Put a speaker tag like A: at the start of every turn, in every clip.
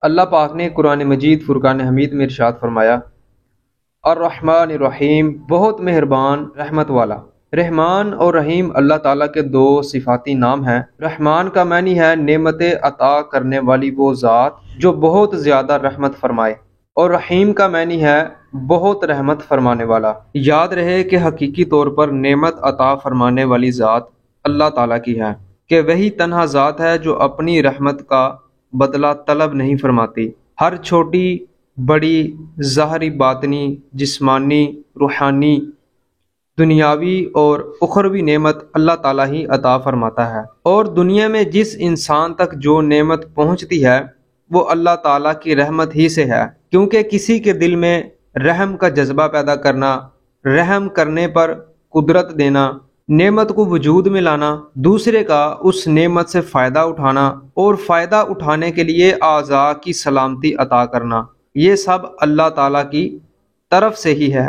A: اللہ پاک نے قرآن مجید فرقان حمید میں ارشاد فرمایا، الرحمن الرحیم، بہت مہربان رحمت والا۔ رحمان اور رحیم اللہ تعالیٰ کے دو صفاتی نام ہیں۔ رحمان کا معنی ہے نعمت عطا کرنے والی وہ ذات جو بہت زیادہ رحمت فرمائے، اور رحیم کا معنی ہے بہت رحمت فرمانے والا۔ یاد رہے کہ حقیقی طور پر نعمت عطا فرمانے والی ذات اللہ تعالیٰ کی ہے، کہ وہی تنہا ذات ہے جو اپنی رحمت کا بدلہ طلب نہیں فرماتی۔ ہر چھوٹی بڑی ظاہری باطنی جسمانی روحانی دنیاوی اور اخروی نعمت اللہ تعالیٰ ہی عطا فرماتا ہے، اور دنیا میں جس انسان تک جو نعمت پہنچتی ہے وہ اللہ تعالیٰ کی رحمت ہی سے ہے، کیونکہ کسی کے دل میں رحم کا جذبہ پیدا کرنا، رحم کرنے پر قدرت دینا، نعمت کو وجود میں لانا، دوسرے کا اس نعمت سے فائدہ اٹھانا اور فائدہ اٹھانے کے لیے اعضاء کی سلامتی عطا کرنا، یہ سب اللہ تعالیٰ کی طرف سے ہی ہے۔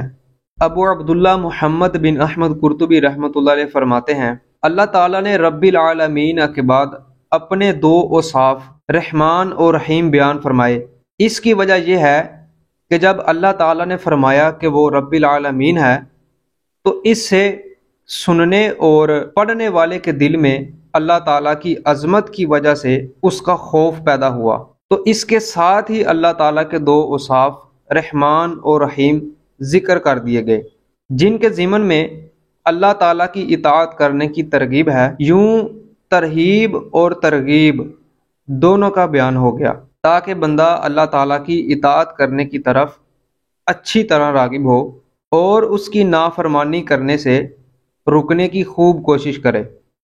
A: ابو عبداللہ محمد بن احمد قرطبی رحمۃ اللہ علیہ فرماتے ہیں، اللہ تعالیٰ نے رب العالمین کے بعد اپنے دو اوصاف رحمان اور رحیم بیان فرمائے۔ اس کی وجہ یہ ہے کہ جب اللہ تعالیٰ نے فرمایا کہ وہ رب العالمین ہے تو اس سے سننے اور پڑھنے والے کے دل میں اللہ تعالیٰ کی عظمت کی وجہ سے اس کا خوف پیدا ہوا، تو اس کے ساتھ ہی اللہ تعالیٰ کے دو اوصاف رحمان اور رحیم ذکر کر دیے گئے، جن کے ضمن میں اللہ تعالیٰ کی اطاعت کرنے کی ترغیب ہے۔ یوں ترہیب اور ترغیب دونوں کا بیان ہو گیا تاکہ بندہ اللہ تعالیٰ کی اطاعت کرنے کی طرف اچھی طرح راغب ہو اور اس کی نافرمانی کرنے سے رکنے کی خوب کوشش کرے۔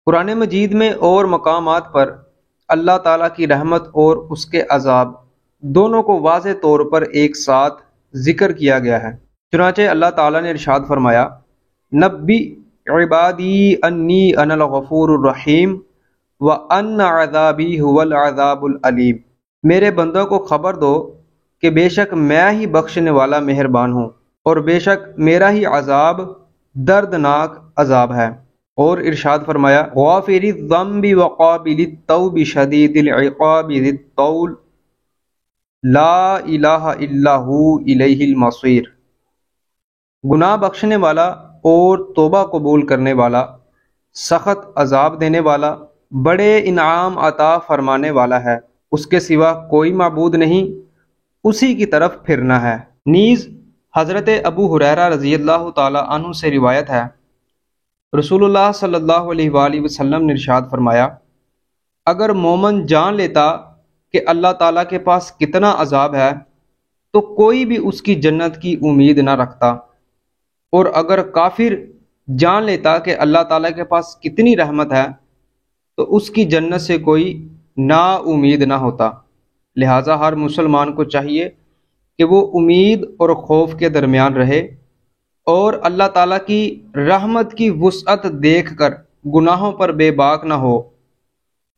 A: قرآن مجید میں اور مقامات پر اللہ تعالیٰ کی رحمت اور اس کے عذاب دونوں کو واضح طور پر ایک ساتھ ذکر کیا گیا ہے۔ چنانچہ اللہ تعالیٰ نے ارشاد فرمایا، نبی عبادی انی انا الغفور الرحیم وان عذابی هو العذاب العلیم، میرے بندوں کو خبر دو کہ بے شک میں ہی بخشنے والا مہربان ہوں، اور بے شک میرا ہی عذاب دردناک عذاب ہے۔ اور ارشاد فرمایا، غافر الذنب وقابل التوب شدید العقاب ذی الطول لا الہ الا ہو الیہ المصیر، گناہ بخشنے والا اور توبہ قبول کرنے والا، سخت عذاب دینے والا، بڑے انعام عطا فرمانے والا ہے، اس کے سوا کوئی معبود نہیں، اسی کی طرف پھرنا ہے۔ نیز حضرت ابو ہریرہ رضی اللہ تعالی عنہ سے روایت ہے، رسول اللہ صلی اللہ علیہ وآلہ وسلم نے ارشاد فرمایا، اگر مومن جان لیتا کہ اللہ تعالیٰ کے پاس کتنا عذاب ہے تو کوئی بھی اس کی جنت کی امید نہ رکھتا، اور اگر کافر جان لیتا کہ اللہ تعالیٰ کے پاس کتنی رحمت ہے تو اس کی جنت سے کوئی نا امید نہ ہوتا۔ لہٰذا ہر مسلمان کو چاہیے کہ وہ امید اور خوف کے درمیان رہے اور اللہ تعالیٰ کی رحمت کی وسعت دیکھ کر گناہوں پر بے باک نہ ہو،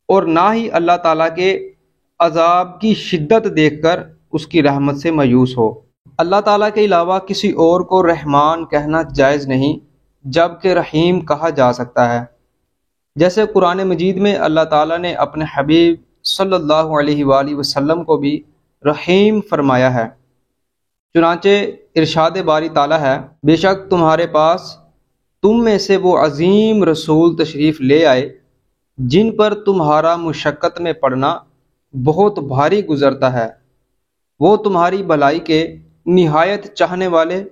A: اور نہ ہی اللہ تعالیٰ کے عذاب کی شدت دیکھ کر اس کی رحمت سے مایوس ہو۔ اللہ تعالیٰ کے علاوہ کسی اور کو رحمان کہنا جائز نہیں، جبکہ رحیم کہا جا سکتا ہے، جیسے قرآن مجید میں اللہ تعالیٰ نے اپنے حبیب صلی اللہ علیہ وآلہ وسلم کو بھی رحیم فرمایا ہے۔ چنانچہ ارشاد باری تعالیٰ ہے، بے شک تمہارے پاس تم میں سے وہ عظیم رسول تشریف لے آئے جن پر تمہارا مشقت میں پڑنا بہت بھاری گزرتا ہے، وہ تمہاری بھلائی کے نہایت چاہنے والے،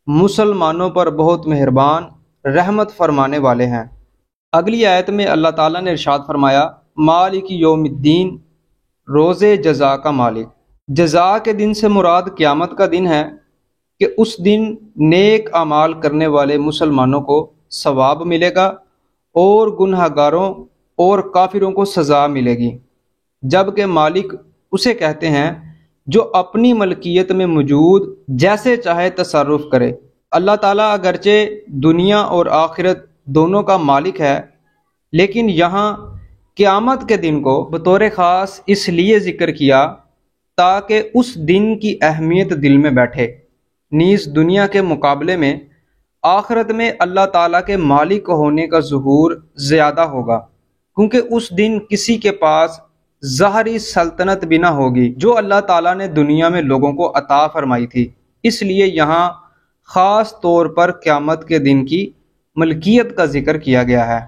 A: مسلمانوں پر بہت مہربان رحمت فرمانے والے ہیں۔ اگلی آیت میں اللہ تعالیٰ نے ارشاد فرمایا، مالک یوم الدین، روز جزا کا مالک۔ جزا کے دن سے مراد قیامت کا دن ہے کہ اس دن نیک اعمال کرنے والے مسلمانوں کو ثواب ملے گا اور گناہ گاروں اور کافروں کو سزا ملے گی، جبکہ مالک اسے کہتے ہیں جو اپنی ملکیت میں موجود جیسے چاہے تصرف کرے۔ اللہ تعالیٰ اگرچہ دنیا اور آخرت دونوں کا مالک ہے، لیکن یہاں قیامت کے دن کو بطور خاص اس لیے ذکر کیا تاکہ اس دن کی اہمیت دل میں بیٹھے۔ نیز دنیا کے مقابلے میں آخرت میں اللہ تعالیٰ کے مالک ہونے کا ظہور زیادہ ہوگا، کیونکہ اس دن کسی کے پاس ظاہری سلطنت بھی نہ ہوگی جو اللہ تعالیٰ نے دنیا میں لوگوں کو عطا فرمائی تھی۔ اس لیے یہاں خاص طور پر قیامت کے دن کی ملکیت کا ذکر کیا گیا ہے۔